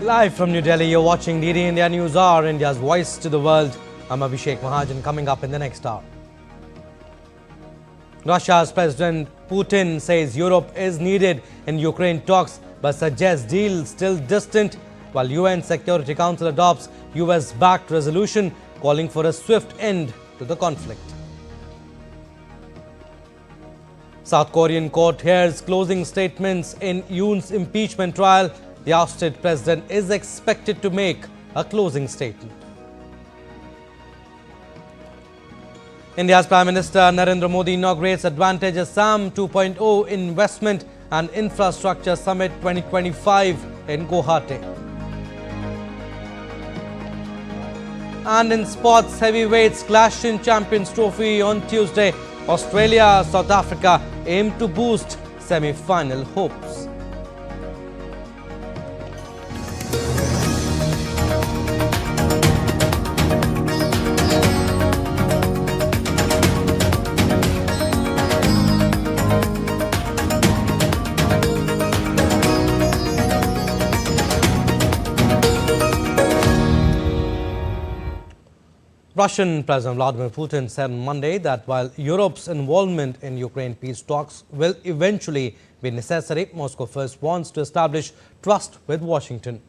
Live from New Delhi, you're watching DD India News Hour, India's voice to the world. I'm Abhishek Mahajan. Coming up in the next hour. Russia's President Putin says Europe is needed in Ukraine talks, but suggests deal still distant, while UN Security Council adopts US-backed resolution calling for a swift end to the conflict. South Korean court hears closing statements in Yoon's impeachment trial. The ousted president is expected to make a closing statement. India's Prime Minister Narendra Modi inaugurates Advantage Assam 2.0 Investment and Infrastructure Summit 2025 in Guwahati. And in sports, heavyweights clashed in Champions Trophy on Tuesday. Australia, South Africa aim to boost semi-final hopes. Russian President Vladimir Putin said on Monday that while Europe's involvement in Ukraine peace talks will eventually be necessary, Moscow first wants to establish trust with Washington.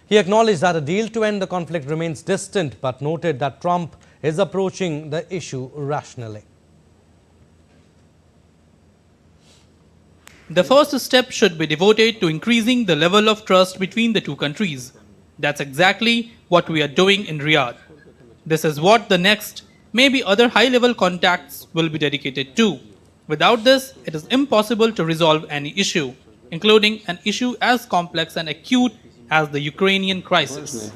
He acknowledged that a deal to end the conflict remains distant, but noted that Trump is approaching the issue rationally. The first step should be devoted to increasing the level of trust between the two countries. That's exactly what we are doing in Riyadh. This is what the next, maybe other high-level contacts will be dedicated to. Without this, it is impossible to resolve any issue, including an issue as complex and acute as the Ukrainian crisis.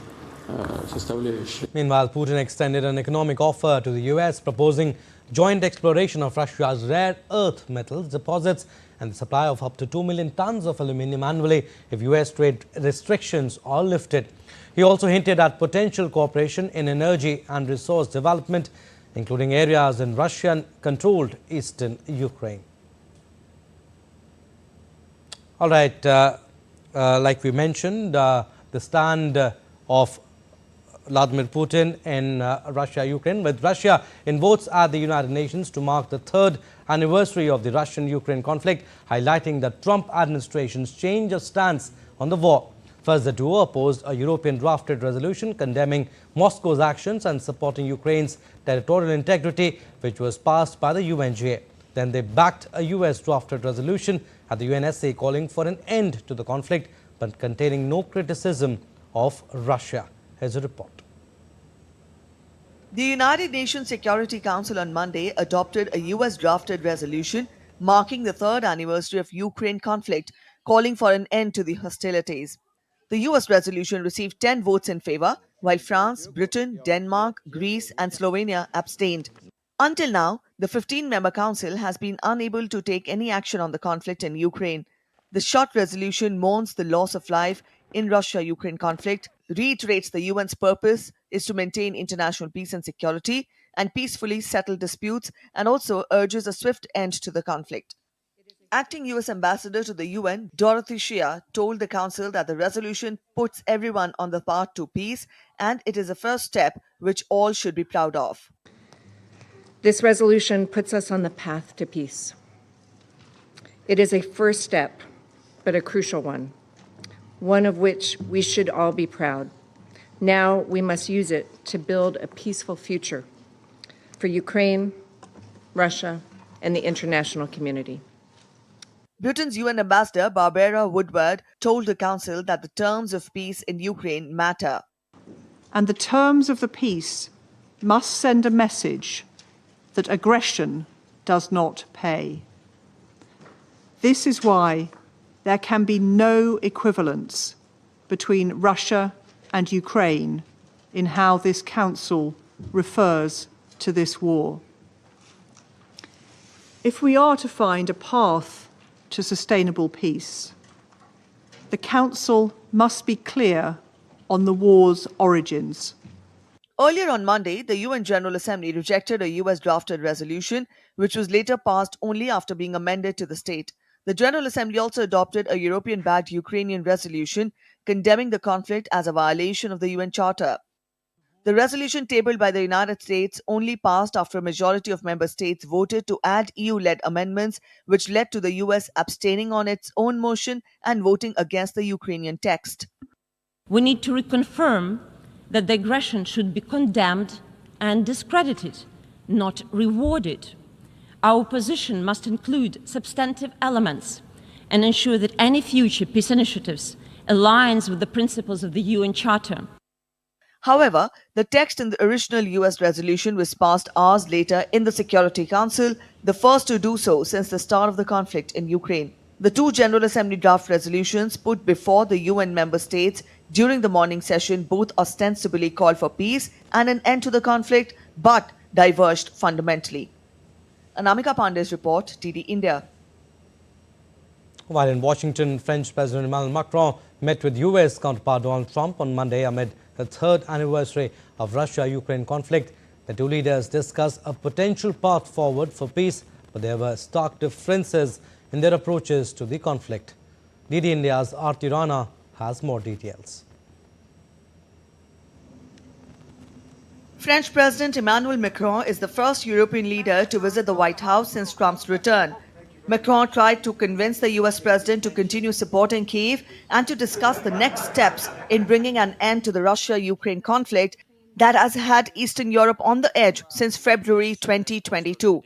Meanwhile, Putin extended an economic offer to the US, proposing joint exploration of Russia's rare earth metals deposits and the supply of up to 2 million tons of aluminium annually if US trade restrictions are lifted. He also hinted at potential cooperation in energy and resource development, including areas in Russian-controlled eastern Ukraine. All right, like we mentioned, the stand of Vladimir Putin in Russia-Ukraine, with Russia in votes at the United Nations to mark the 3rd anniversary of the Russian-Ukraine conflict, highlighting the Trump administration's change of stance on the war. First, the duo opposed a European drafted resolution condemning Moscow's actions and supporting Ukraine's territorial integrity, which was passed by the UNGA. Then they backed a US drafted resolution at the UNSC calling for an end to the conflict, but containing no criticism of Russia. Here's a report. The United Nations Security Council on Monday adopted a US drafted resolution marking the 3rd anniversary of Ukraine conflict, calling for an end to the hostilities. The US resolution received 10 votes in favor, while France, Britain, Denmark, Greece, and Slovenia abstained. Until now, the 15-member council has been unable to take any action on the conflict in Ukraine. The short resolution mourns the loss of life in Russia-Ukraine conflict, reiterates the UN's purpose is to maintain international peace and security and peacefully settle disputes, and also urges a swift end to the conflict. Acting US Ambassador to the UN, Roberta Flack, told the Council that the resolution puts everyone on the path to peace and it is a first step which all should be proud of. This resolution puts us on the path to peace. It is a first step, but a crucial one of which we should all be proud. Now we must use it to build a peaceful future for Ukraine, Russia, and the international community. Britain's UN Ambassador Barbara Woodward told the Council that the terms of peace in Ukraine matter. And the terms of the peace must send a message that aggression does not pay. This is why there can be no equivalence between Russia and Ukraine in how this Council refers to this war. If we are to find a path to sustainable peace, the Council must be clear on the war's origins. Earlier on Monday, the UN General Assembly rejected a US drafted resolution, which was later passed only after being amended to the state. The General Assembly also adopted a European-backed Ukrainian resolution condemning the conflict as a violation of the UN Charter. The resolution tabled by the United States only passed after a majority of member states voted to add EU-led amendments, which led to the US abstaining on its own motion and voting against the Ukrainian text. We need to reconfirm that the aggression should be condemned and discredited, not rewarded. Our position must include substantive elements and ensure that any future peace initiatives aligns with the principles of the UN Charter. However, the text in the original US resolution was passed hours later in the Security Council, the first to do so since the start of the conflict in Ukraine. The two General Assembly draft resolutions put before the UN member states during the morning session both ostensibly called for peace and an end to the conflict, but diverged fundamentally. Anamika Pandey's report, DD India. While in Washington, French President Emmanuel Macron met with US counterpart Donald Trump on Monday amid the third anniversary of Russia-Ukraine conflict. The two leaders discussed a potential path forward for peace, but there were stark differences in their approaches to the conflict. DD India's Aarti Rana has more details. French President Emmanuel Macron is the first European leader to visit the White House since Trump's return. Macron tried to convince the US president to continue supporting Kyiv and to discuss the next steps in bringing an end to the Russia-Ukraine conflict that has had Eastern Europe on the edge since February 2022.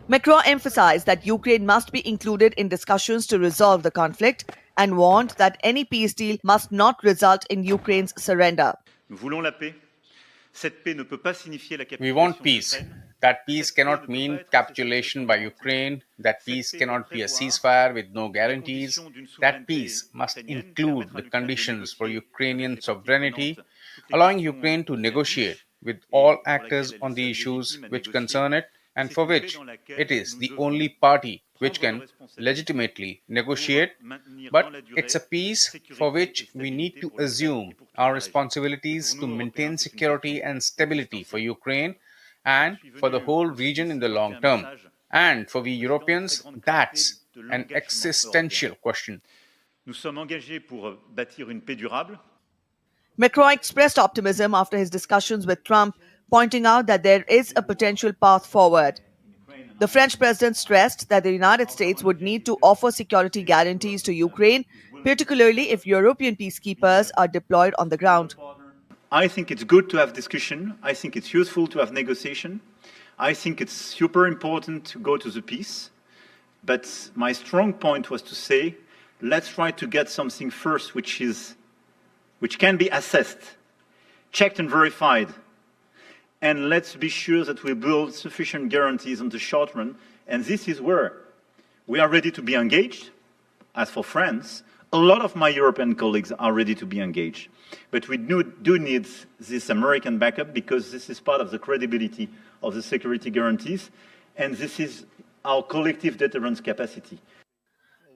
Macron emphasized that Ukraine must be included in discussions to resolve the conflict and warned that any peace deal must not result in Ukraine's surrender. We want peace. That peace cannot mean capitulation by Ukraine. That peace cannot be a ceasefire with no guarantees. That peace must include the conditions for Ukrainian sovereignty, allowing Ukraine to negotiate with all actors on the issues which concern it and for which it is the only party which can legitimately negotiate. But it's a peace for which we need to assume our responsibilities to maintain security and stability for Ukraine and for the whole region in the long term. And for we Europeans, that's an existential question. Macron expressed optimism after his discussions with Trump, pointing out that there is a potential path forward. The French president stressed that the United States would need to offer security guarantees to Ukraine, particularly if European peacekeepers are deployed on the ground. I think it's good to have discussion. I think it's useful to have negotiation. I think it's super important to go to the peace. But my strong point was to say, let's try to get something first which can be assessed, checked and verified. And let's be sure that we build sufficient guarantees on the short run. And this is where we are ready to be engaged. As for France, a lot of my European colleagues are ready to be engaged. But we do need this American backup because this is part of the credibility of the security guarantees. And this is our collective deterrence capacity.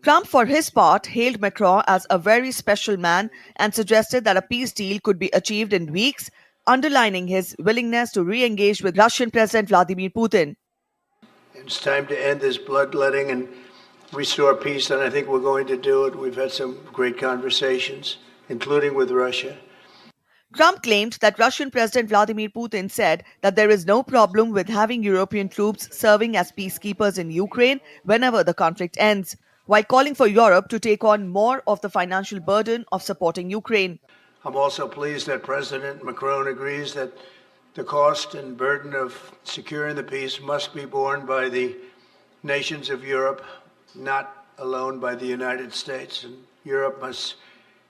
Trump, for his part, hailed Macron as a very special man and suggested that a peace deal could be achieved in weeks, underlining his willingness to re-engage with Russian President Vladimir Putin. It's time to end this bloodletting and restore peace, and I think we're going to do it. We've had some great conversations, including with Russia. Trump claimed that Russian President Vladimir Putin said that there is no problem with having European troops serving as peacekeepers in Ukraine whenever the conflict ends, while calling for Europe to take on more of the financial burden of supporting Ukraine. I'm also pleased that President Macron agrees that the cost and burden of securing the peace must be borne by the nations of Europe, not alone by the United States. And Europe must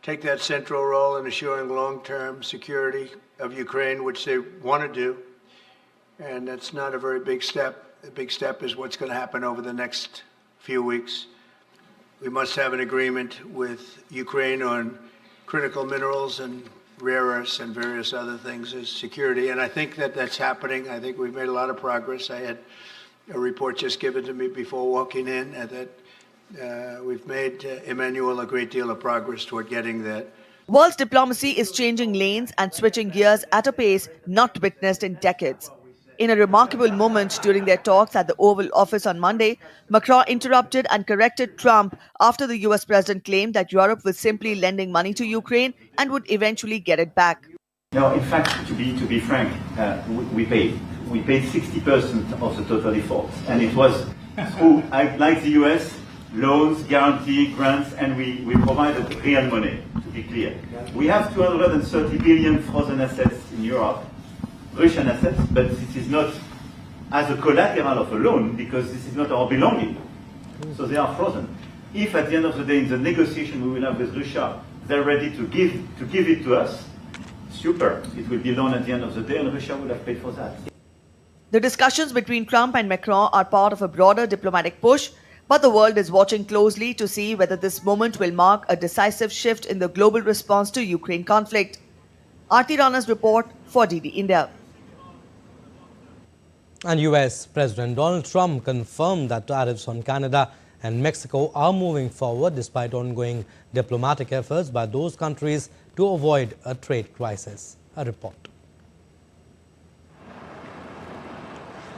take that central role in assuring long-term security of Ukraine, which they want to do. And that's not a very big step. The big step is what's going to happen over the next few weeks. We must have an agreement with Ukraine on critical minerals and rare earths and various other things as security. And I think that that's happening. I think we've made a lot of progress. I had a report just given to me before walking in that we've made, Emmanuel, a great deal of progress toward getting that. World diplomacy is changing lanes and switching gears at a pace not witnessed in decades. In a remarkable moment during their talks at the Oval Office on Monday, Macron interrupted and corrected Trump after the US president claimed that Europe was simply lending money to Ukraine and would eventually get it back. No, in fact, to be frank, we paid 60% of the total efforts, and it was through, like the US, loans, guarantee, grants, and we provided real money, to be clear. We have 230 billion frozen assets in Europe, Russian assets, but this is not as a collateral of a loan because this is not our belonging. So they are frozen. If at the end of the day in the negotiation we will have with Russia, they're ready to give it to us, super. It will be loan at the end of the day and Russia will have paid for that. The discussions between Trump and Macron are part of a broader diplomatic push, but the world is watching closely to see whether this moment will mark a decisive shift in the global response to Ukraine conflict. Aarti Rana's report for DD India. And US President Donald Trump confirmed that tariffs on Canada and Mexico are moving forward despite ongoing diplomatic efforts by those countries to avoid a trade crisis. A report.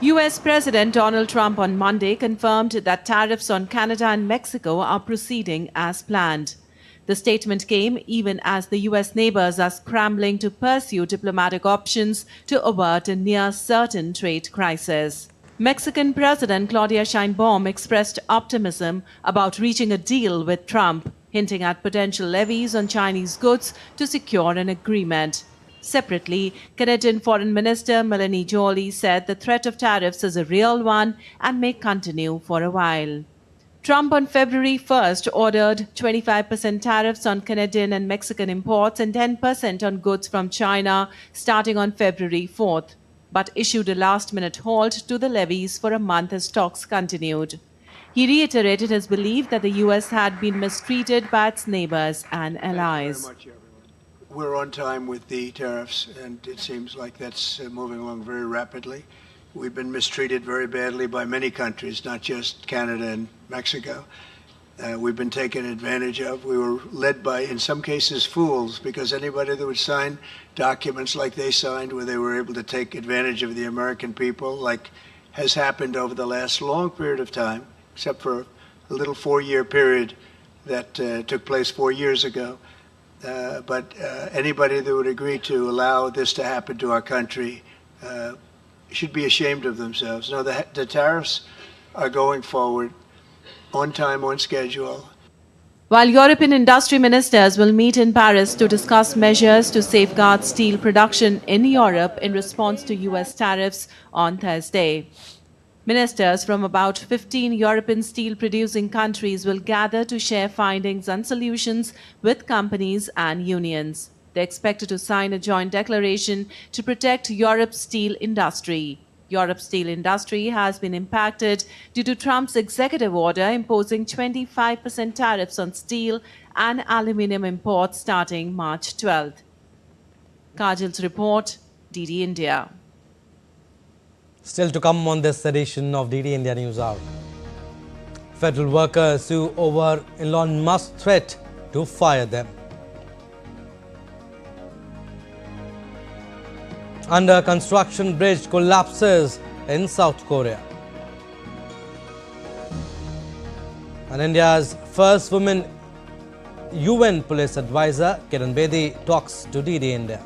US President Donald Trump on Monday confirmed that tariffs on Canada and Mexico are proceeding as planned. The statement came even as the US neighbors are scrambling to pursue diplomatic options to avert a near-certain trade crisis. Mexican President Claudia Sheinbaum expressed optimism about reaching a deal with Trump, hinting at potential levies on Chinese goods to secure an agreement. Separately, Canadian Foreign Minister Melanie Joly said the threat of tariffs is a real one and may continue for a while. Trump on February 1st ordered 25% tariffs on Canadian and Mexican imports and 10% on goods from China starting on February 4th, but issued a last-minute halt to the levies for a month as talks continued. He reiterated his belief that the U.S. had been mistreated by its neighbors and allies. We're on time with the tariffs, and it seems like that's moving along very rapidly. We've been mistreated very badly by many countries, not just Canada and Mexico. We've been taken advantage of. We were led by, in some cases, fools, because anybody that would sign documents like they signed, where they were able to take advantage of the American people, like has happened over the last long period of time, except for a little 4-year period that took place 4 years ago. But anybody that would agree to allow this to happen to our country should be ashamed of themselves. No, the tariffs are going forward on time, on schedule. While European industry ministers will meet in Paris to discuss measures to safeguard steel production in Europe in response to US tariffs on Thursday. Ministers from about 15 European steel-producing countries will gather to share findings and solutions with companies and unions. They're expected to sign a joint declaration to protect Europe's steel industry. Europe's steel industry has been impacted due to Trump's executive order imposing 25% tariffs on steel and aluminium imports starting March 12th. Kajal's report, DD India. Still to come on this edition of DD India News Hour. Federal workers sue over Elon Musk's threat to fire them. Under construction bridge collapses in South Korea. And India's first woman UN police advisor Kiran Bedi talks to DD India.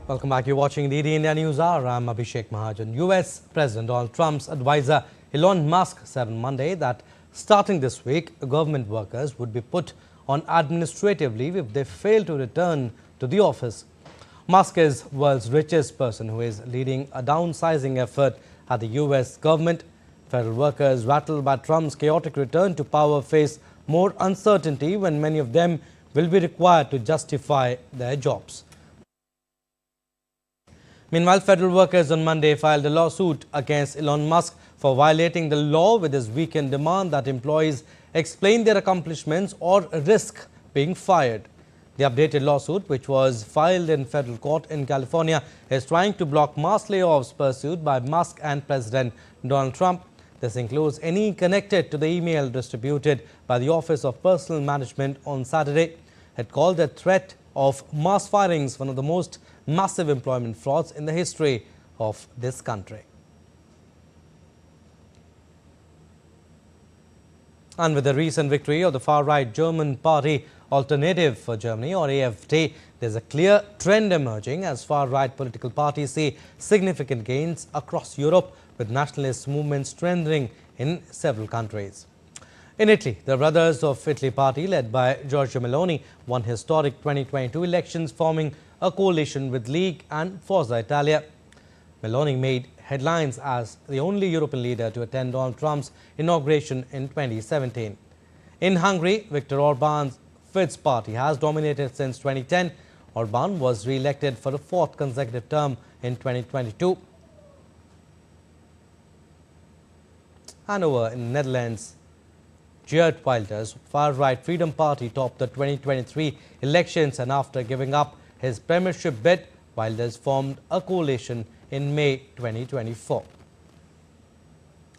Welcome back. You're watching DD India News Hour. I'm Abhishek Mahajan. US President Donald Trump's advisor Elon Musk said on Monday that starting this week, government workers would be put on administrative leave if they fail to return to the office. Musk is world's richest person who is leading a downsizing effort at the US government. Federal workers rattled by Trump's chaotic return to power face more uncertainty when many of them will be required to justify their jobs. Meanwhile, federal workers on Monday filed a lawsuit against Elon Musk for violating the law with his weekend demand that employees explain their accomplishments or risk being fired. The updated lawsuit, which was filed in federal court in California, is trying to block mass layoffs pursued by Musk and President Donald Trump. This includes any connected to the email distributed by the Office of Personnel Management on Saturday. It called the threat of mass firings one of the most massive employment frauds in the history of this country. And with the recent victory of the far-right German party Alternative for Germany, or AfD, there's a clear trend emerging as far-right political parties see significant gains across Europe, with nationalist movements strengthening in several countries. In Italy, the Brothers of Italy party, led by Giorgia Meloni, won historic 2022 elections, forming a coalition with League and Forza Italia. Meloni made headlines as the only European leader to attend Donald Trump's inauguration in 2017. In Hungary, Viktor Orban's Fidesz party has dominated since 2010. Orban was re-elected for a fourth consecutive term in 2022. And over in the Netherlands, Geert Wilders' far-right Freedom Party topped the 2023 elections, and after giving up his premiership bid, Wilders formed a coalition in May 2024.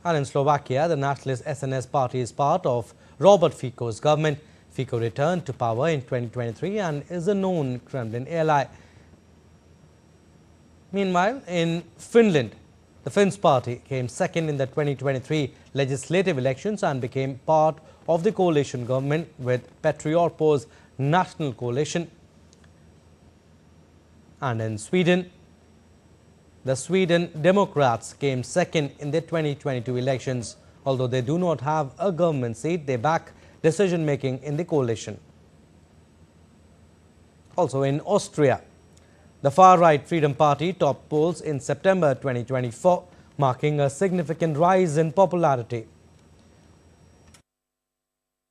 And in Slovakia, the nationalist SNS party is part of Robert Fico's government. Fico returned to power in 2023 and is a known Kremlin ally. Meanwhile, in Finland, the Finns party came second in the 2023 legislative elections and became part of the coalition government with Petri Orpo's National Coalition. And in Sweden, the Sweden Democrats came second in the 2022 elections. Although they do not have a government seat, they back decision-making in the coalition. Also in Austria, the far-right Freedom Party topped polls in September 2024, marking a significant rise in popularity.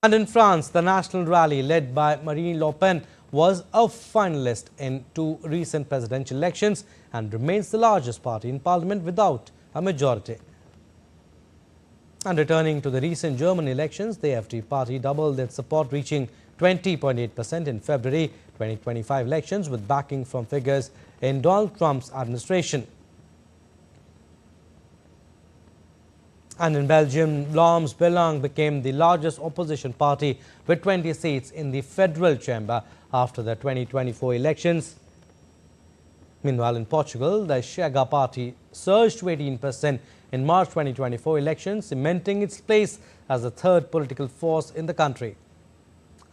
And in France, the National Rally, led by Marine Le Pen, was a finalist in two recent presidential elections and remains the largest party in parliament without a majority. And returning to the recent German elections, the AfD party doubled its support, reaching 20.8% in February 2025 elections, with backing from figures in Donald Trump's administration. And in Belgium, Vlaams Belang became the largest opposition party with 20 seats in the federal chamber after the 2024 elections. Meanwhile, in Portugal, the Chega party surged to 18% in March 2024 elections, cementing its place as the third political force in the country.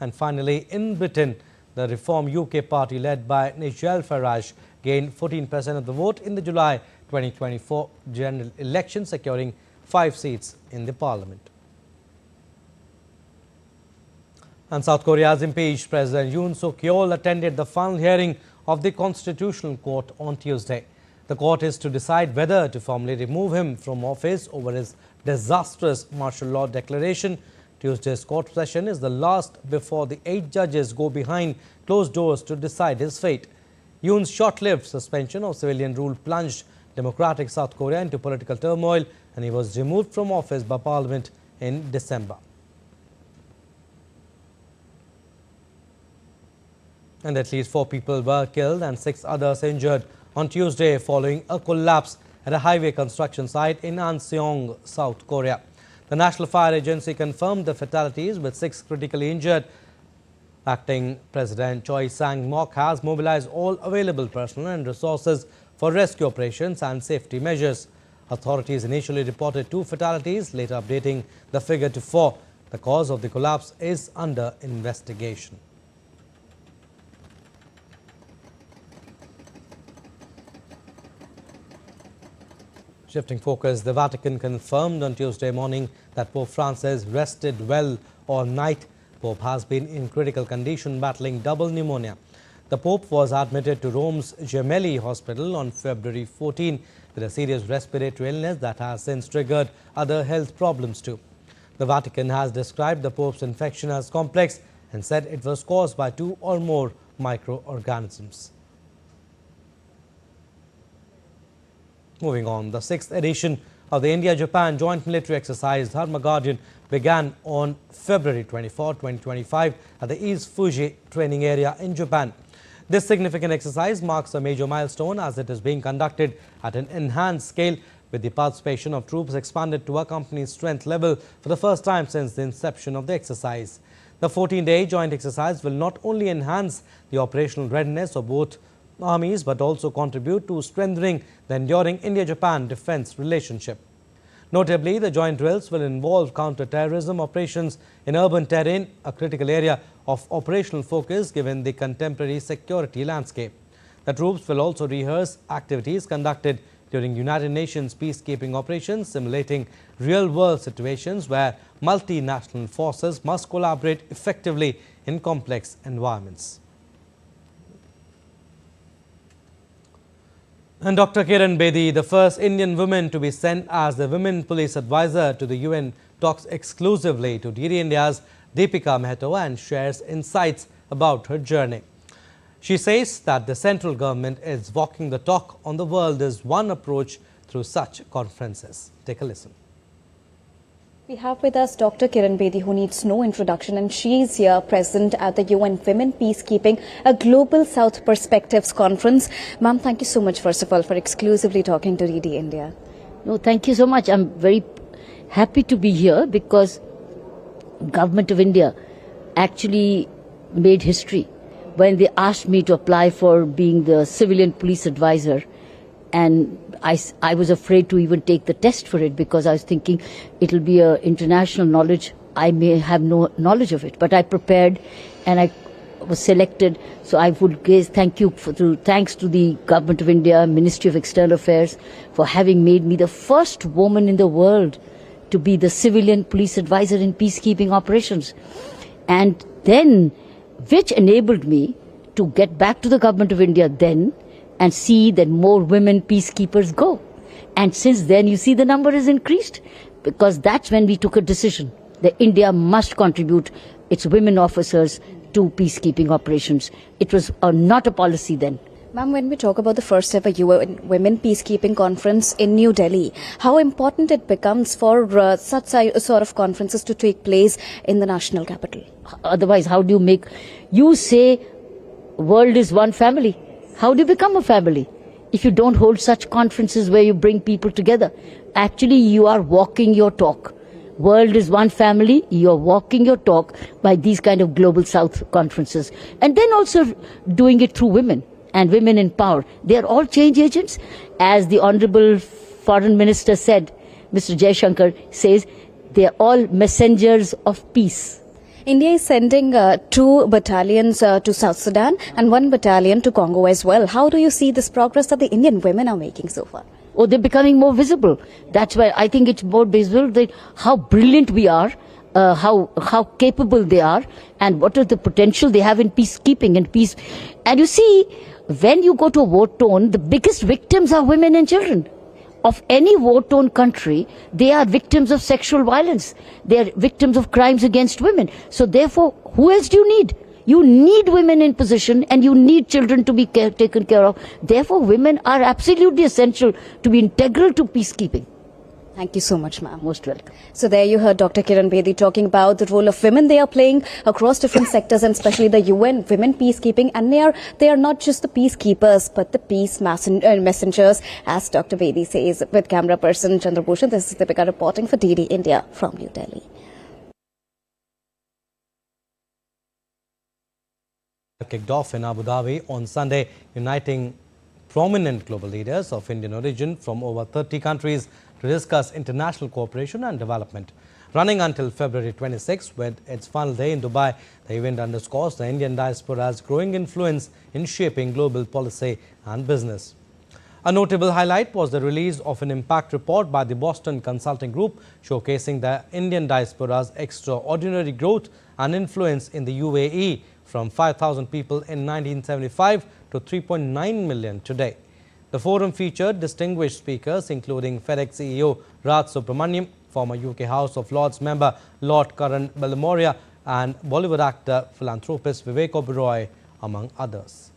And finally, in Britain, the Reform UK party, led by Nigel Farage, gained 14% of the vote in the July 2024 general election, securing 5 seats in the parliament. And South Korea's impeached President Yoon Suk-yeol attended the final hearing of the Constitutional Court on Tuesday. The court is to decide whether to formally remove him from office over his disastrous martial law declaration. Tuesday's court session is the last before the 8 judges go behind closed doors to decide his fate. Yoon's short-lived suspension of civilian rule plunged democratic South Korea into political turmoil, and he was removed from office by parliament in December. And at least 4 people were killed and 6 others injured on Tuesday following a collapse at a highway construction site in Anseong, South Korea. The National Fire Agency confirmed the fatalities, with 6 critically injured. Acting President Choi Sang-mok has mobilized all available personnel and resources for rescue operations and safety measures. Authorities initially reported 2 fatalities, later updating the figure to 4. The cause of the collapse is under investigation. Shifting focus, the Vatican confirmed on Tuesday morning that Pope Francis rested well all night. Pope has been in critical condition, battling double pneumonia. The Pope was admitted to Rome's Gemelli Hospital on February 14 with a serious respiratory illness that has since triggered other health problems too. The Vatican has described the Pope's infection as complex and said it was caused by 2 or more microorganisms. Moving on, the 6th edition of the India-Japan Joint Military Exercise Dharma Guardian began on February 24, 2025 at the East Fuji training area in Japan. This significant exercise marks a major milestone as it is being conducted at an enhanced scale with the participation of troops expanded to a company's strength level for the first time since the inception of the exercise. The 14-day joint exercise will not only enhance the operational readiness of both armies but also contribute to strengthening the enduring India-Japan defense relationship. Notably, the joint drills will involve counter-terrorism operations in urban terrain, a critical area of operational focus given the contemporary security landscape. The troops will also rehearse activities conducted during United Nations peacekeeping operations, simulating real-world situations where multinational forces must collaborate effectively in complex environments. And Dr. Kiran Bedi, the first Indian woman to be sent as the Women Police Advisor to the UN, talks exclusively to DD India's Deepika Mehto and shares insights about her journey. She says that the central government is walking the talk on the world as one approach through such conferences. Take a listen. We have with us Dr. Kiran Bedi, who needs no introduction, and she is here present at the UN Women Peacekeeping, a Global South Perspectives Conference. Ma'am, thank you so much, first of all, for exclusively talking to DD India. No, thank you so much. I'm very happy to be here because Government of India actually made history when they asked me to apply for being the civilian police advisor. And I was afraid to even take the test for it because I was thinking it'll be a international knowledge. I may have no knowledge of it, but I prepared and I was selected. So I would give thanks to the Government of India, Ministry of External Affairs for having made me the first woman in the world to be the civilian police advisor in peacekeeping operations. And then, which enabled me to get back to the Government of India then and see that more women peacekeepers go. And since then, you see the number has increased because that's when we took a decision that India must contribute its women officers to peacekeeping operations. It was not a policy then. Ma'am, when we talk about the first ever UN Women Peacekeeping Conference in New Delhi, how important it becomes for such sort of conferences to take place in the national capital? Otherwise, how do you make... You say world is one family. How do you become a family if you don't hold such conferences where you bring people together? Actually, you are walking your talk. World is one family. You are walking your talk by these kind of Global South conferences. And then also doing it through women and women in power. They are all change agents. As the Honorable Foreign Minister said, Mr. Jaishankar says, they are all messengers of peace. India is sending 2 battalions to South Sudan and 1 battalion to Congo as well. How do you see this progress that the Indian women are making so far? Oh, they're becoming more visible. That's why I think it's more visible that how brilliant we are, how capable they are, and what is the potential they have in peacekeeping and peace. And you see, when you go to a war-torn, the biggest victims are women and children. Of any war-torn country, they are victims of sexual violence. They are victims of crimes against women. So therefore, who else do you need? You need women in position and you need children to be taken care of. Therefore, women are absolutely essential to be integral to peacekeeping. Thank you so much, ma'am. Most welcome. So there you heard Dr. Kiran Bedi talking about the role of women they are playing across different sectors, and especially the UN Women Peacekeeping. And they are not just the peacekeepers, but the peace messengers, as Dr. Bedi says. With camera person Chandrabhushan, this is Deepika reporting for DD India from New Delhi. Kicked off in Abu Dhabi on Sunday, uniting prominent global leaders of Indian origin from over 30 countries to discuss international cooperation and development. Running until February 26, with its final day in Dubai, the event underscores the Indian diaspora's growing influence in shaping global policy and business. A notable highlight was the release of an impact report by the Boston Consulting Group, showcasing the Indian diaspora's extraordinary growth and influence in the UAE, from 5,000 people in 1975 to 3.9 million today. The forum featured distinguished speakers including FedEx CEO Raj Subramaniam, former UK House of Lords member Lord Karan Balamoria and Bollywood actor philanthropist Vivek Oberoi, among others.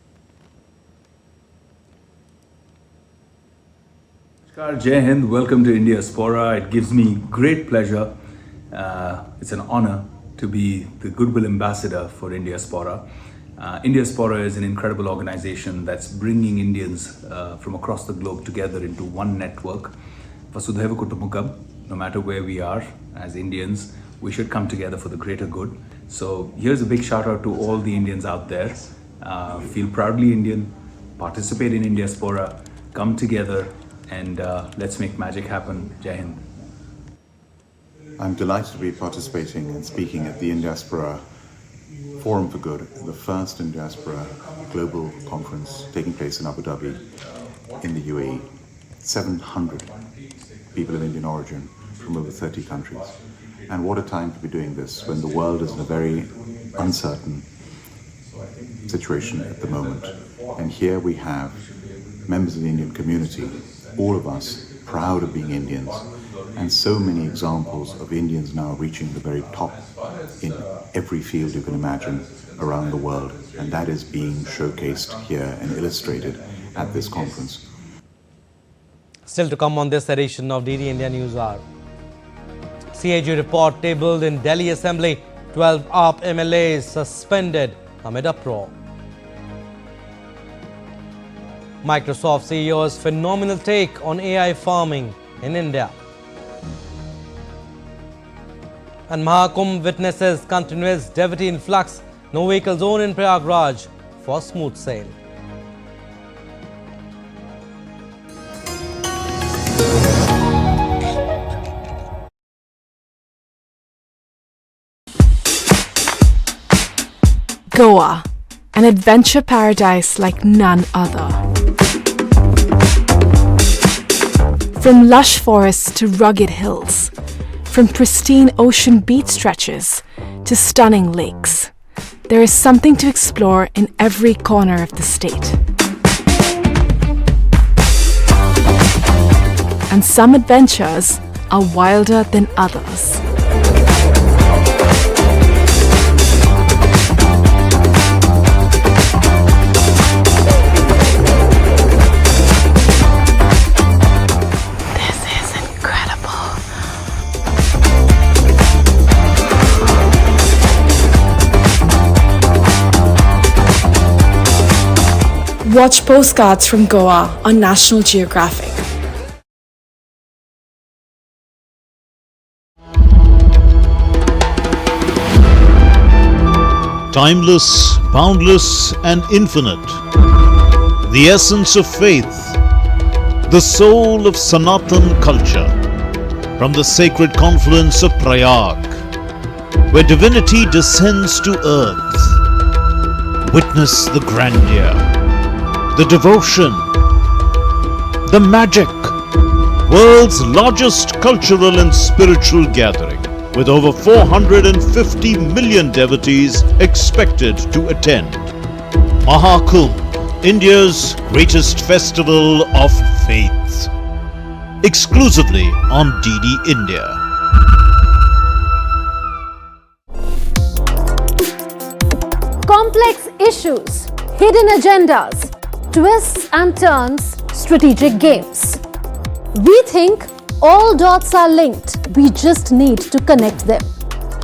Jai Hind, welcome to Indiaspora. It gives me great pleasure. It's an honor to be the Goodwill Ambassador for Indiaspora. Indiaspora is an incredible organization that's bringing Indians from across the globe together into one network. Vasudhaiva Kutumbakam, no matter where we are as Indians, we should come together for the greater good. So here's a big shout out to all the Indians out there. Feel proudly Indian, participate in Indiaspora, come together, and let's make magic happen. Jai Hind. I'm delighted to be participating and speaking at the Indiaspora Forum for Good, the first Indiaspora global conference taking place in Abu Dhabi in the UAE. 700 people of Indian origin from over 30 countries. And what a time to be doing this when the world is in a very uncertain situation at the moment. And here we have members of the Indian community, all of us proud of being Indians, and so many examples of Indians now reaching the very top in every field you can imagine around the world. And that is being showcased here and illustrated at this conference. Still to come on this edition of DD India News Hour. CAG report tabled in Delhi Assembly, 12 AAP MLAs suspended amid uproar. Microsoft CEO's phenomenal take on AI farming in India. And Mahakumbh witnesses continuous devotee influx, no vehicle zone in Prayagraj for smooth sail. Goa, an adventure paradise like none other. From lush forests to rugged hills, from pristine ocean beach stretches to stunning lakes, there is something to explore in every corner of the state. And some adventures are wilder than others. Watch postcards from Goa on National Geographic. Timeless, boundless, and infinite. The essence of faith, the soul of Sanatan culture. From the sacred confluence of Prayag, where divinity descends to earth. Witness the grandeur, the devotion, the magic, world's largest cultural and spiritual gathering, with over 450 million devotees expected to attend. Mahakumbh, India's greatest festival of faith. Exclusively on DD India. Complex issues, hidden agendas, twists and turns, strategic games. We think all dots are linked, we just need to connect them.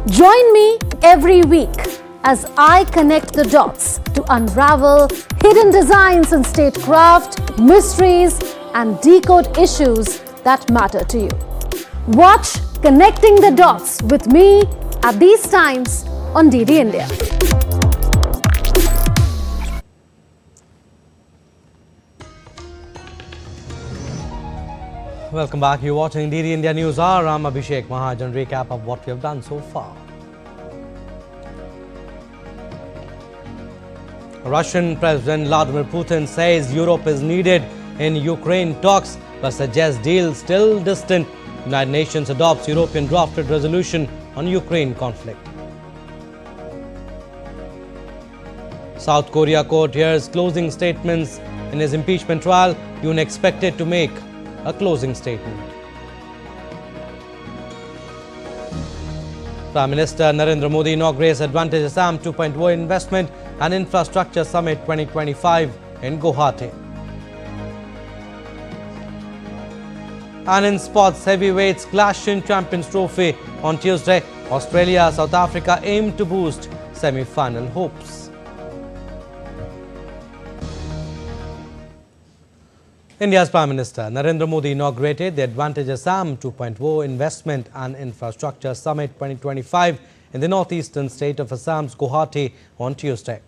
Join me every week as I connect the dots to unravel hidden designs in statecraft, mysteries, and decode issues that matter to you. Watch Connecting the Dots with me at these times on DD India. Welcome back. You're watching DD India News Hour. I'm Abhishek Mahajan. Recap of what we have done so far. Russian President Vladimir Putin says Europe is needed in Ukraine talks, but suggests deal still distant. United Nations adopts European drafted resolution on Ukraine conflict. South Korea court hears closing statements in his impeachment trial. Yoon expected to make a closing statement. Prime Minister Narendra Modi inaugurates Advantage Assam 2.0 Investment and Infrastructure Summit 2025 in Guwahati. And in sports, heavyweights clash in Champions Trophy on Tuesday. Australia, South Africa aim to boost semi-final hopes. India's Prime Minister Narendra Modi inaugurated the Advantage Assam 2.0 Investment and Infrastructure Summit 2025 in the northeastern state of Assam's Guwahati on Tuesday.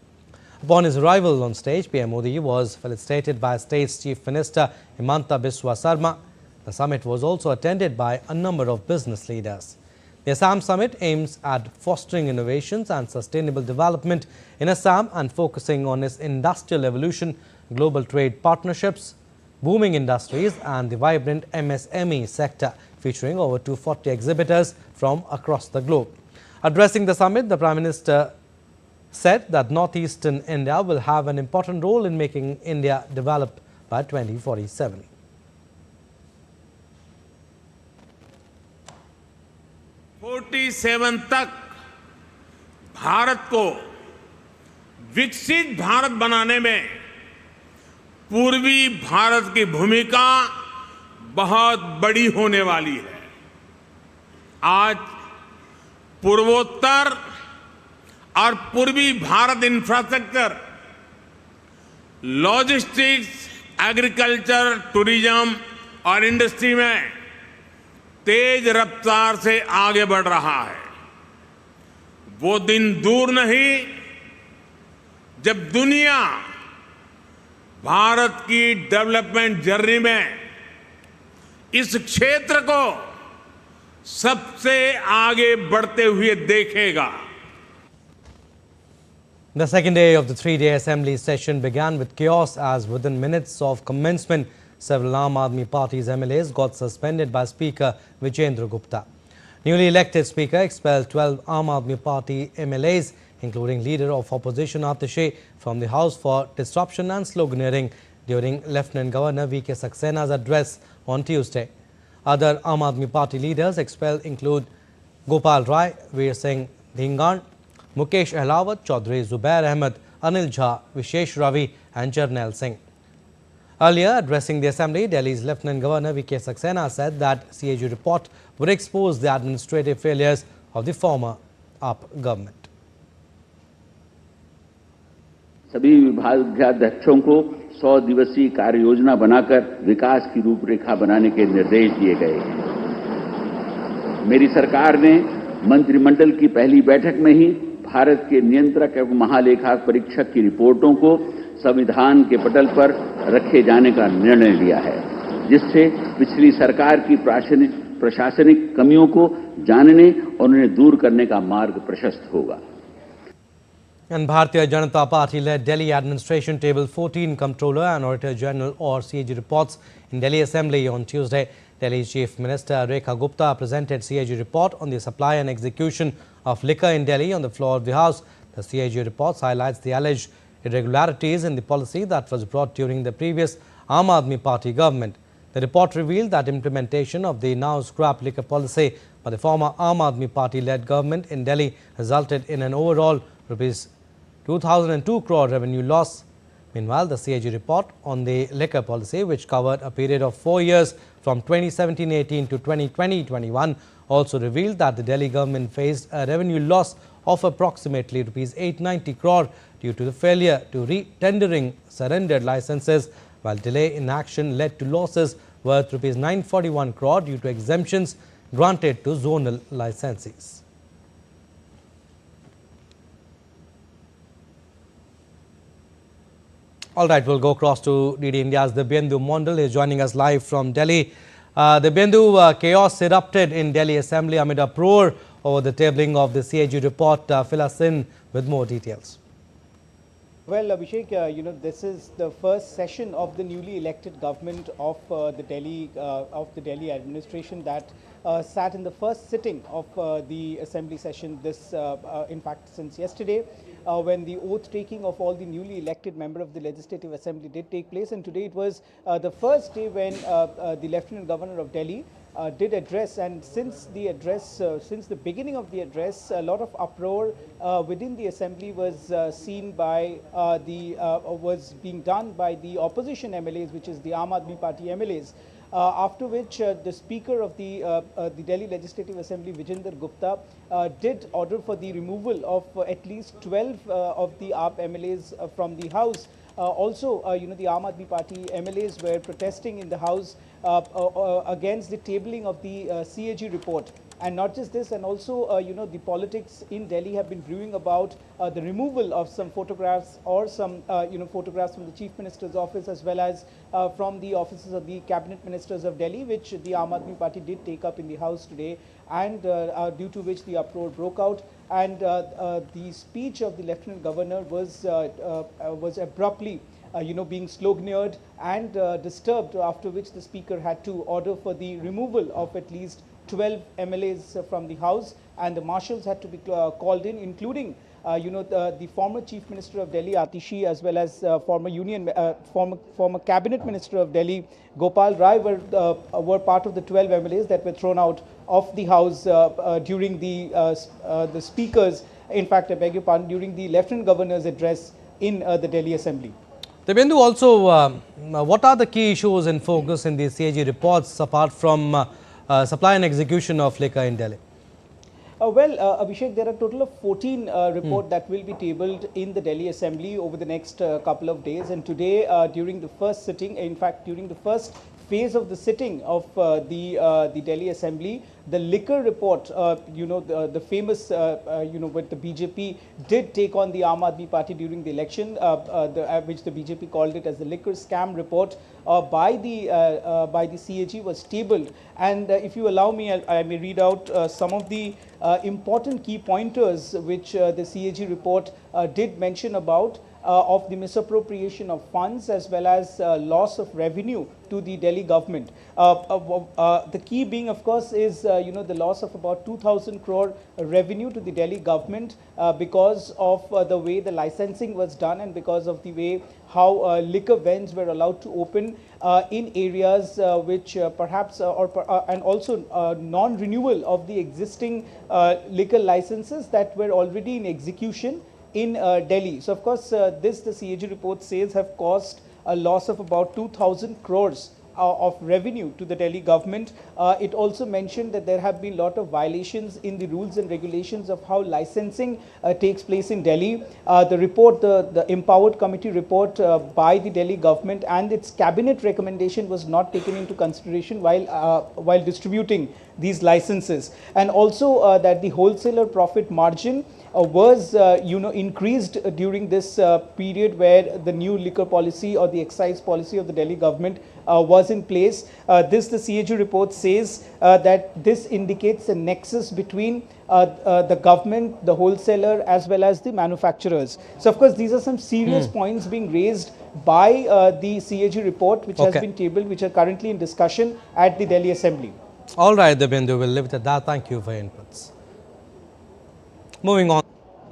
Upon his arrival on stage, PM Modi was felicitated by state's Chief Minister Himanta Biswa Sarma. The summit was also attended by a number of business leaders. The Assam Summit aims at fostering innovations and sustainable development in Assam and focusing on its industrial evolution, global trade partnerships, booming industries and the vibrant MSME sector, featuring over 240 exhibitors from across the globe. Addressing the summit, the Prime Minister said that northeastern India will have an important role in making India develop by 2047. तक भारत को विकसित भारत बनाने में पूर्वी भारत की भूमिका बहुत बड़ी होने वाली है। आज पूर्वोत्तर और पूर्वी Bharat infrastructure, logistics, agriculture, tourism और इंडस्ट्री में तेज रफ्तार से आगे बढ़ रहा है। वो दिन दूर नहीं जब दुनिया भारत की डेवलपमेंट जर्नी में इस क्षेत्र को सबसे आगे बढ़ते हुए देखेगा। The second day of the three-day assembly session began with chaos as within minutes of commencement, several Aam Aadmi Party's MLAs got suspended by Speaker Vijendra Gupta. Newly elected Speaker expelled 12 Aam Aadmi Party MLAs, including leader of opposition Atishe, from the House for disruption and sloganeering during Lieutenant Governor V.K. Saksena's address on Tuesday. Other Aam Aadmi Party leaders expelled include Gopal Rai, Veer Singh Dhingan, Mukesh Ahlawat, Chaudhry Zubair Ahmed, Anil Jha, Vishesh Ravi and Jarnail Singh. Earlier, addressing the Assembly, Delhi's Lieutenant Governor V.K. Saxena said that CAG report would expose the administrative failures of the former AAP government. सभी विभागाध्यक्षों को 100 दिवसीय कार्य योजना बनाकर विकास की रूपरेखा बनाने के निर्देश दिए गए हैं। मेरी सरकार ने मंत्रिमंडल की पहली बैठक में ही भारत के नियंत्रक एवं महालेखा परीक्षक की रिपोर्टों को संविधान के पटल पर रखे जाने का निर्णय लिया है, जिससे पिछली सरकार की प्रशासनिक कमियों को जानने और उन्हें दूर करने का मार्ग प्रशस्त होगा। And Bharatiya Janata Party-led Delhi administration tabled 14 Comptroller and Auditor General or CAG reports in Delhi Assembly on Tuesday. Delhi's Chief Minister Rekha Gupta presented CAG report on the supply and execution of liquor in Delhi on the floor of the House. The CAG reports highlights the alleged irregularities in the policy that was brought during the previous Aam Aadmi Party government. The report revealed that implementation of the now scrapped liquor policy by the former Aam Aadmi Party-led government in Delhi resulted in an overall Rs 2002 crore revenue loss. Meanwhile, the CAG report on the liquor policy, which covered a period of 4 years from 2017-18 to 2020-21, also revealed that the Delhi government faced a revenue loss of approximately Rs 890 crore due to the failure to re-tendering surrendered licenses, while delay in action led to losses worth Rs 941 crore due to exemptions granted to zonal licensees. All right, we'll go across to DD India's Dibyendu Mondal. He is joining us live from Delhi. Dibyendu, chaos erupted in Delhi Assembly amid uproar over the tabling of the CAG report. Fill us in with more details. Well, Abhishek, this is the first session of the newly elected government of the Delhi administration that sat in the first sitting of the assembly session. This, in fact, since yesterday. when the oath taking of all the newly elected members of the Legislative Assembly did take place. And today it was the first day when the Lieutenant Governor of Delhi did address, and since the address, since the beginning of the address, a lot of uproar within the assembly was seen by was being done by the opposition MLAs, which is the Aam Aadmi Party MLAs. After which the Speaker of the Delhi Legislative Assembly, Vijender Gupta, did order for the removal of at least 12 of the AAP MLAs from the House. Also, the Aam Aadmi Party MLAs were protesting in the House against the tabling of the CAG report. And not just this, and also, the politics in Delhi have been brewing about the removal of some photographs or some, photographs from the Chief Minister's office as well as from the offices of the Cabinet Ministers of Delhi, which the Aam Aadmi Party did take up in the House today, and due to which the uproar broke out. And the speech of the Lieutenant Governor was abruptly being sloganeered and disturbed, after which the Speaker had to order for the removal of at least 12 MLAs from the House, and the marshals had to be called in, including the former Chief Minister of Delhi, Atishi, as well as former Cabinet Minister of Delhi, Gopal Rai, were part of the 12 MLAs that were thrown out of the House during the Speaker's, in fact, I beg your pardon, during the Lieutenant Governor's address in the Delhi Assembly. Debyendu, also, what are the key issues in focus in the CAG reports apart from supply and execution of liquor in Delhi? Abhishek, there are a total of 14 reports that will be tabled in the Delhi Assembly over the next couple of days. And today, during the first sitting, in fact, during the first phase of the sitting of the Delhi Assembly, the liquor report, the famous, what the BJP did take on the Aam Aadmi Party during the election, which the BJP called it as the liquor scam report, by the CAG was tabled. And if you allow me, I may read out some of the important key pointers which the CAG report did mention about. Of the misappropriation of funds as well as loss of revenue to the Delhi government. The key being, of course, is the loss of about 2,000 crore revenue to the Delhi government because of the way the licensing was done and because of the way how liquor vends were allowed to open in areas which perhaps and also non-renewal of the existing liquor licenses that were already in execution in Delhi. So, of course, the CAG report says have caused a loss of about 2,000 crores of revenue to the Delhi government. It also mentioned that there have been a lot of violations in the rules and regulations of how licensing takes place in Delhi. The report, the Empowered Committee report by the Delhi government and its cabinet recommendation was not taken into consideration while distributing these licenses. And also that the wholesaler profit margin was increased during this period where the new liquor policy or the excise policy of the Delhi government was in place. The CAG report says that this indicates a nexus between the government, the wholesaler, as well as the manufacturers. So, of course, these are some serious points being raised by the CAG report, which has been tabled, which are currently in discussion at the Delhi Assembly. All right, Debyendu, we'll leave it at that. Thank you for your inputs. Moving on,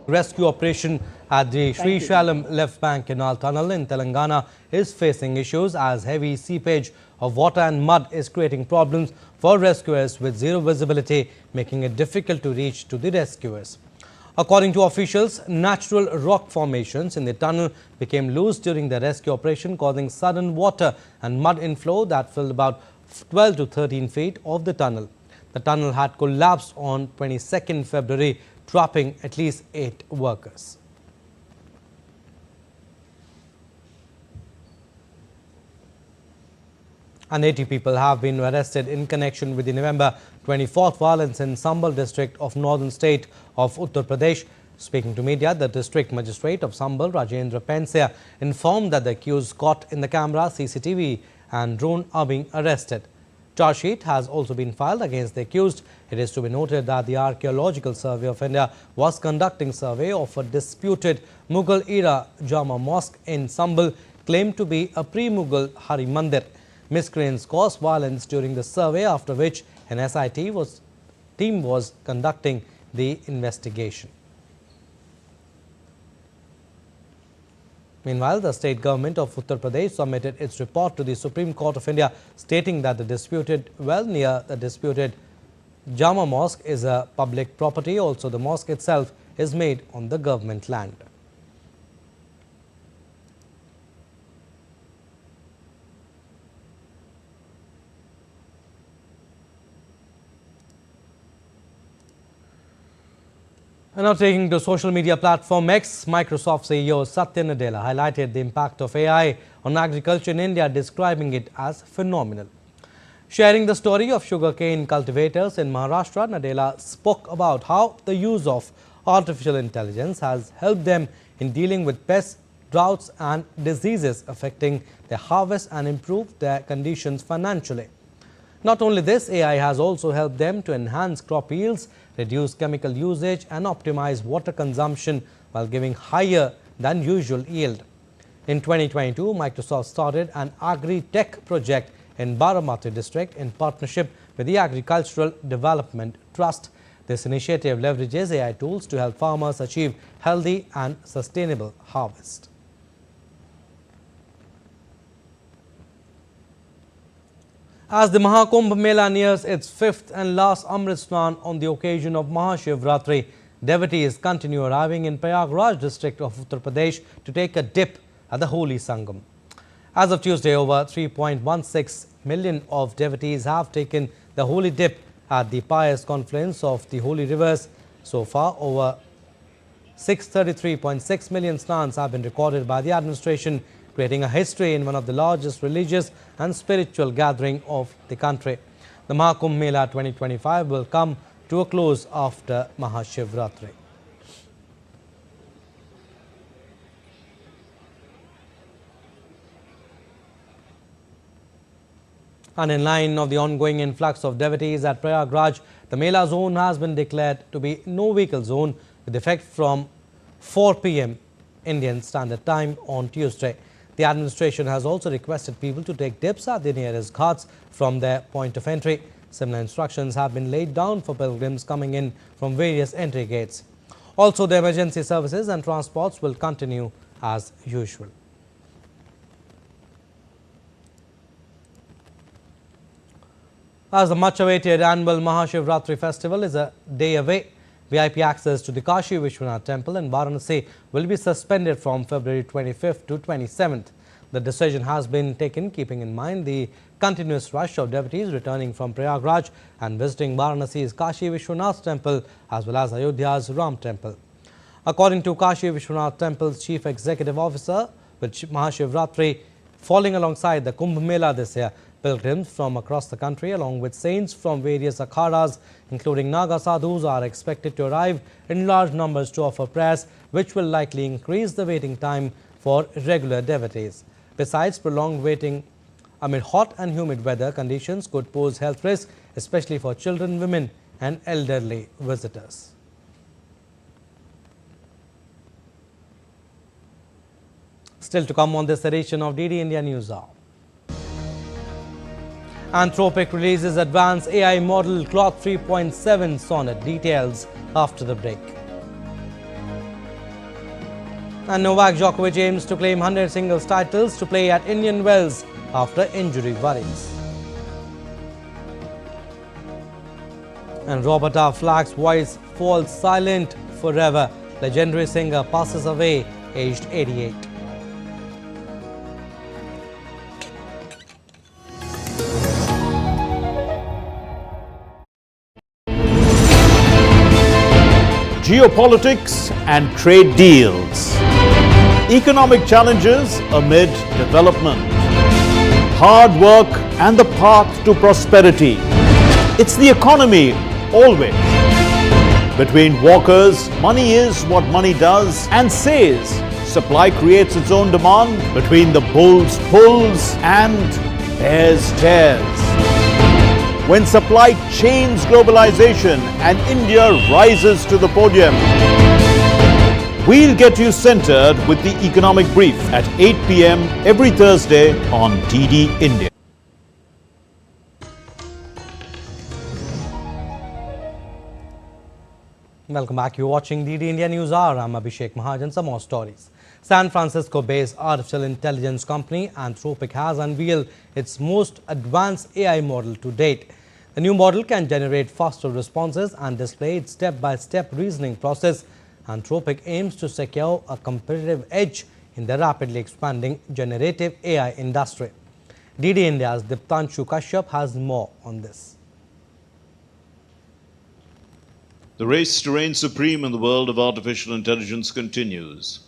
rescue operation at the Sri Shalam Left Bank Canal Tunnel in Telangana is facing issues as heavy seepage of water and mud is creating problems for rescuers with zero visibility, making it difficult to reach to the rescuers. According to officials, natural rock formations in the tunnel became loose during the rescue operation, causing sudden water and mud inflow that filled about 12 to 13 feet of the tunnel. The tunnel had collapsed on 22nd February, trapping at least 8 workers. And 80 people have been arrested in connection with the November 24th violence in Sambhal district of northern state of Uttar Pradesh. Speaking to media, the district magistrate of Sambhal, Rajendra Pensia, informed that the accused caught in the camera, CCTV and drone are being arrested. Charge sheet has also been filed against the accused. It is to be noted that the Archaeological Survey of India was conducting survey of a disputed Mughal-era Jama Mosque in Sambhal, claimed to be a pre-Mughal Hari Mandir. Miscreants caused violence during the survey, after which an SIT team was conducting the investigation. Meanwhile, the state government of Uttar Pradesh submitted its report to the Supreme Court of India, stating that the disputed well near the disputed Jama Mosque is a public property. Also, the mosque itself is made on the government land. And now taking to social media platform X, Microsoft CEO Satya Nadella highlighted the impact of AI on agriculture in India, describing it as phenomenal. Sharing the story of sugarcane cultivators in Maharashtra, Nadella spoke about how the use of artificial intelligence has helped them in dealing with pests, droughts and diseases affecting their harvest and improved their conditions financially. Not only this, AI has also helped them to enhance crop yields, reduce chemical usage and optimize water consumption while giving higher than usual yield. In 2022, Microsoft started an agri-tech project in Baramati district in partnership with the Agricultural Development Trust. This initiative leverages AI tools to help farmers achieve healthy and sustainable harvest. As the Mahakumbh Mela nears its fifth and last Amrit Snan on the occasion of Mahashivratri, devotees continue arriving in Prayagraj district of Uttar Pradesh to take a dip at the holy Sangam. As of Tuesday, over 3.16 million of devotees have taken the holy dip at the pious confluence of the holy rivers. So far, over 633.6 million snans have been recorded by the administration, creating a history in one of the largest religious and spiritual gathering of the country. The Mahakumbh Mela 2025 will come to a close after Mahashivratri. And in line of the ongoing influx of devotees at Prayagraj, the Mela zone has been declared to be no vehicle zone with effect from 4 p.m. Indian Standard Time on Tuesday. The administration has also requested people to take dips at the nearest ghats from their point of entry. Similar instructions have been laid down for pilgrims coming in from various entry gates. Also, the emergency services and transports will continue as usual. As the much-awaited annual Mahashivratri festival is a day away, VIP access to the Kashi Vishwanath temple in Varanasi will be suspended from February 25th to 27th. The decision has been taken keeping in mind the continuous rush of devotees returning from Prayagraj and visiting Varanasi's Kashi Vishwanath temple as well as Ayodhya's Ram temple. According to Kashi Vishwanath temple's chief executive officer, with Mahashivratri falling alongside the Kumbh Mela this year, pilgrims from across the country along with saints from various akhadas including Naga sadhus are expected to arrive in large numbers to offer prayers, which will likely increase the waiting time for regular devotees. Besides, prolonged waiting amid hot and humid weather conditions could pose health risks, especially for children, women and elderly visitors. Still to come on this edition of DD India News Hour. Anthropic releases advanced AI model Claude 3.7 Sonnet. Details after the break. And Novak Djokovic aims to claim 100 singles titles to play at Indian Wells after injury worries. And Roberta Flack's voice falls silent forever. Legendary singer passes away aged 88. Geopolitics and trade deals. Economic challenges amid development. Hard work and the path to prosperity. It's the economy always. Between walkers, money is what money does and says. Supply creates its own demand. Between the bulls pulls and bears tears. When supply chains globalization and India rises to the podium. We'll get you centered with the economic brief at 8 p.m. every Thursday on DD India. Welcome back. You're watching DD India News Hour. I'm Abhishek Mahajan. Some more stories. San Francisco-based artificial intelligence company Anthropic has unveiled its most advanced AI model to date. The new model can generate faster responses and display its step-by-step reasoning process. Anthropic aims to secure a competitive edge in the rapidly expanding generative AI industry. DD India's Diptanshu Kashyap has more on this. The race to reign supreme in the world of artificial intelligence continues.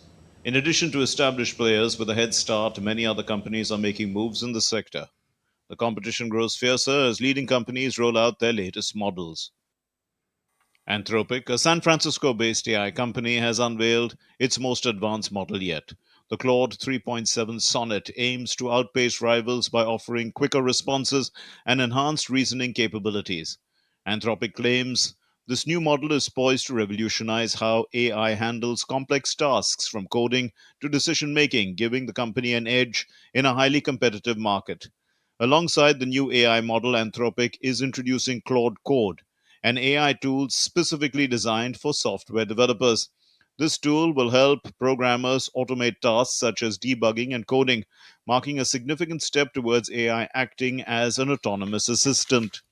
In addition to established players with a head start, many other companies are making moves in the sector. The competition grows fiercer as leading companies roll out their latest models. Anthropic, a San Francisco-based AI company, has unveiled its most advanced model yet. The Claude 3.7 Sonnet aims to outpace rivals by offering quicker responses and enhanced reasoning capabilities. Anthropic claims this new model is poised to revolutionize how AI handles complex tasks from coding to decision-making, giving the company an edge in a highly competitive market. Alongside the new AI model, Anthropic is introducing Claude Code, an AI tool specifically designed for software developers. This tool will help programmers automate tasks such as debugging and coding, marking a significant step towards AI acting as an autonomous assistant.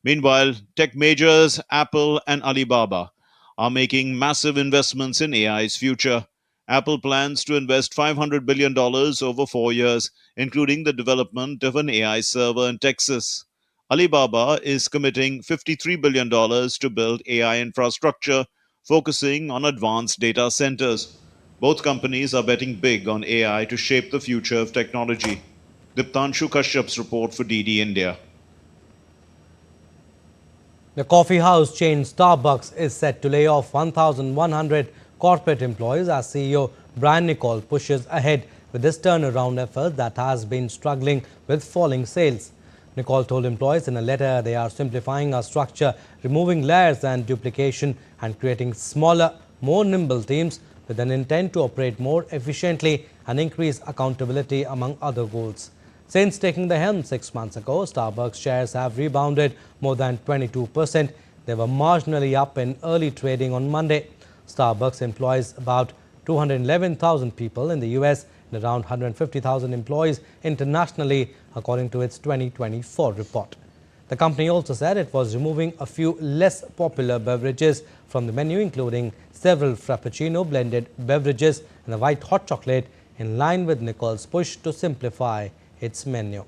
Meanwhile, tech majors Apple and Alibaba are making massive investments in AI's future. Apple plans to invest $500 billion over 4 years, including the development of an AI server in Texas. Alibaba is committing $53 billion to build AI infrastructure, focusing on advanced data centers. Both companies are betting big on AI to shape the future of technology. Diptanshu Kashyap's report for DD India. The coffee house chain Starbucks is set to lay off 1,100 corporate employees as CEO Brian Niccol pushes ahead with this turnaround effort that has been struggling with falling sales. Niccol told employees in a letter they are simplifying our structure, removing layers and duplication, and creating smaller, more nimble teams with an intent to operate more efficiently and increase accountability, among other goals. Since taking the helm 6 months ago, Starbucks shares have rebounded more than 22%. They were marginally up in early trading on Monday. Starbucks employs about 211,000 people in the US and around 150,000 employees internationally, according to its 2024 report. The company also said it was removing a few less popular beverages from the menu, including several Frappuccino blended beverages and a white hot chocolate, in line with Niccol's push to simplify its menu.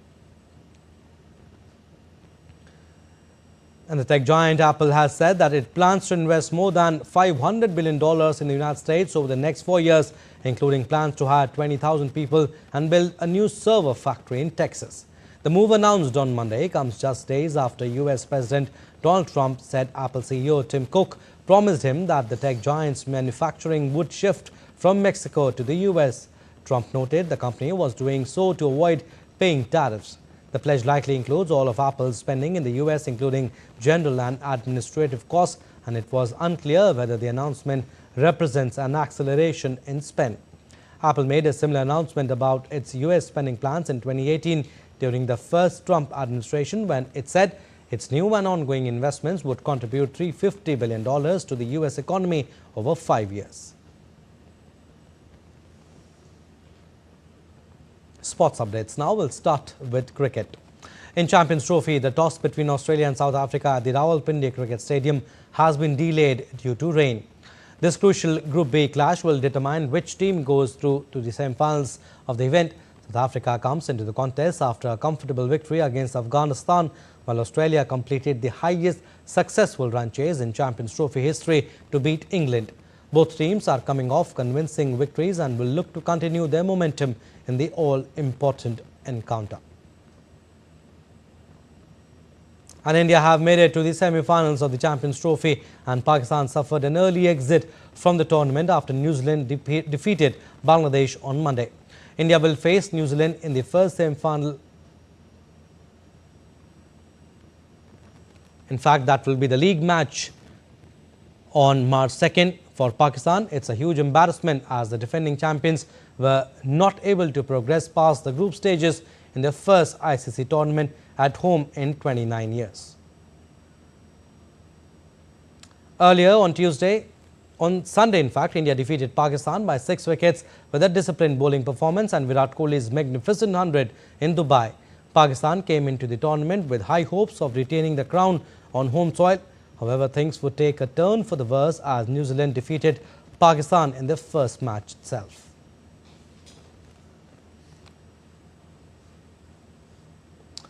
And the tech giant Apple has said that it plans to invest more than $500 billion in the United States over the next 4 years, including plans to hire 20,000 people and build a new server factory in Texas. The move, announced on Monday, comes just days after US President Donald Trump said Apple CEO Tim Cook promised him that the tech giant's manufacturing would shift from Mexico to the US. Trump noted the company was doing so to avoid paying tariffs. The pledge likely includes all of Apple's spending in the US, including general and administrative costs, and it was unclear whether the announcement represents an acceleration in spend. Apple made a similar announcement about its US spending plans in 2018 during the first Trump administration, when it said its new and ongoing investments would contribute $350 billion to the US economy over 5 years. Sports updates now. We'll start with cricket. In Champions Trophy, the toss between Australia and South Africa at the Rawalpindi Cricket Stadium has been delayed due to rain. This crucial Group B clash will determine which team goes through to the semi-finals of the event. South Africa comes into the contest after a comfortable victory against Afghanistan, while Australia completed the highest successful run chase in Champions Trophy history to beat England. Both teams are coming off convincing victories and will look to continue their momentum in the all-important encounter. And India have made it to the semi-finals of the Champions Trophy, and Pakistan suffered an early exit from the tournament after New Zealand defeated Bangladesh on Monday. India will face New Zealand in the first semi-final. In fact, that will be the league match on March 2nd. For Pakistan, it's a huge embarrassment as the defending champions were not able to progress past the group stages in their first ICC tournament at home in 29 years. Earlier on Sunday, in fact, India defeated Pakistan by 6 wickets with a disciplined bowling performance and Virat Kohli's magnificent 100 in Dubai. Pakistan came into the tournament with high hopes of retaining the crown on home soil. However, things would take a turn for the worse as New Zealand defeated Pakistan in their first match itself.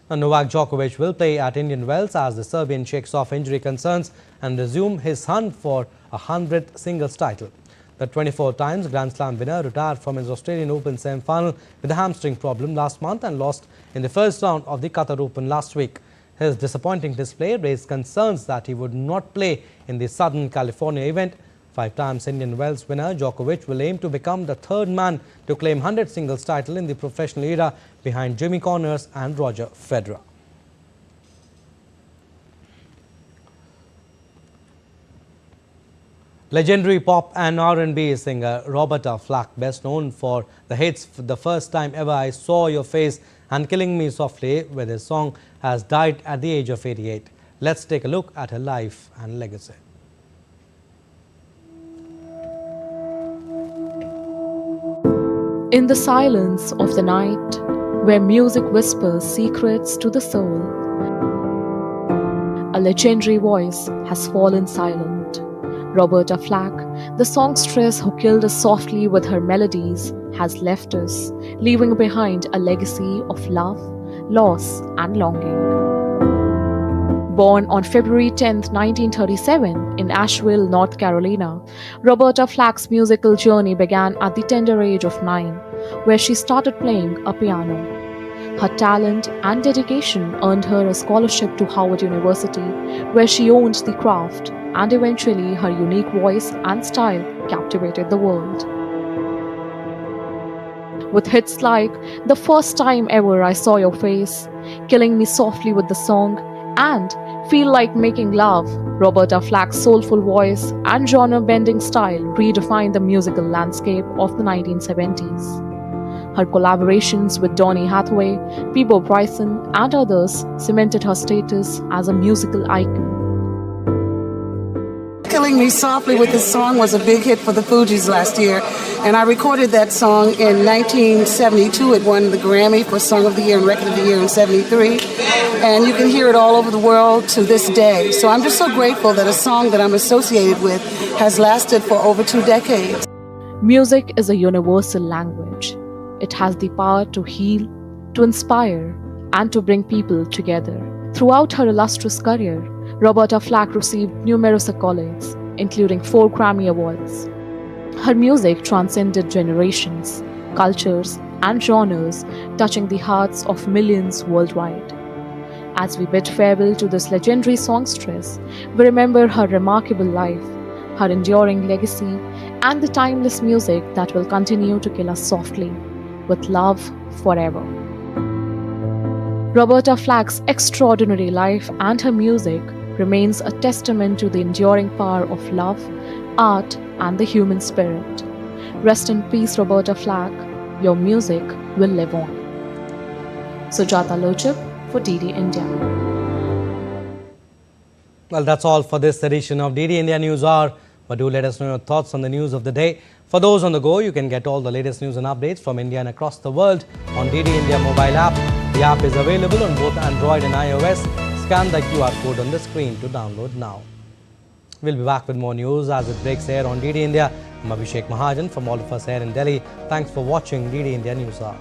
Novak Djokovic will play at Indian Wells as the Serbian shakes off injury concerns and resume his hunt for a 100th singles title. The 24 times Grand Slam winner retired from his Australian Open semi-final with a hamstring problem last month and lost in the first round of the Qatar Open last week. His disappointing display raised concerns that he would not play in the Southern California event. 5 times Indian Wells winner Djokovic will aim to become the third man to claim 100 singles title in the professional era behind Jimmy Connors and Roger Federer. Legendary pop and R&B singer Roberta Flack, best known for the hits The First Time Ever I Saw Your Face and Killing Me Softly with his song, has died at the age of 88. Let's take a look at her life and legacy. In the silence of the night, where music whispers secrets to the soul, a legendary voice has fallen silent. Roberta Flack, the songstress who killed us softly with her melodies, has left us, leaving behind a legacy of love, loss, and longing. Born on February 10, 1937, in Asheville, North Carolina, Roberta Flack's musical journey began at the tender age of 9, where she started playing a piano. Her talent and dedication earned her a scholarship to Howard University, where she honed the craft, and eventually her unique voice and style captivated the world. With hits like The First Time Ever I Saw Your Face, Killing Me Softly with the Song, and Feel Like Making Love, Roberta Flack's soulful voice and genre-bending style redefined the musical landscape of the 1970s. Her collaborations with Donny Hathaway, Peabo Bryson, and others cemented her status as a musical icon. Killing Me Softly with this song was a big hit for the Fugees last year, and I recorded that song in 1972. It won the Grammy for Song of the Year and Record of the Year in 73, and you can hear it all over the world to this day. So I'm just so grateful that a song that I'm associated with has lasted for over 2 decades. Music is a universal language. It has the power to heal, to inspire, and to bring people together. Throughout her illustrious career, Roberta Flack received numerous accolades, including 4 Grammy Awards. Her music transcended generations, cultures, and genres, touching the hearts of millions worldwide. As we bid farewell to this legendary songstress, we remember her remarkable life, her enduring legacy, and the timeless music that will continue to kill us softly, with love forever. Roberta Flack's extraordinary life and her music remains a testament to the enduring power of love, art, and the human spirit. Rest in peace, Roberta Flack. Your music will live on. Sujata Lochap for DD India. Well, that's all for this edition of DD India News Hour. But do let us know your thoughts on the news of the day. For those on the go, you can get all the latest news and updates from India and across the world on DD India mobile app. The app is available on both Android and iOS. Scan the QR code on the screen to download now. We'll be back with more news as it breaks here on DD India. I'm Abhishek Mahajan from all of us here in Delhi. Thanks for watching DD India News Hour.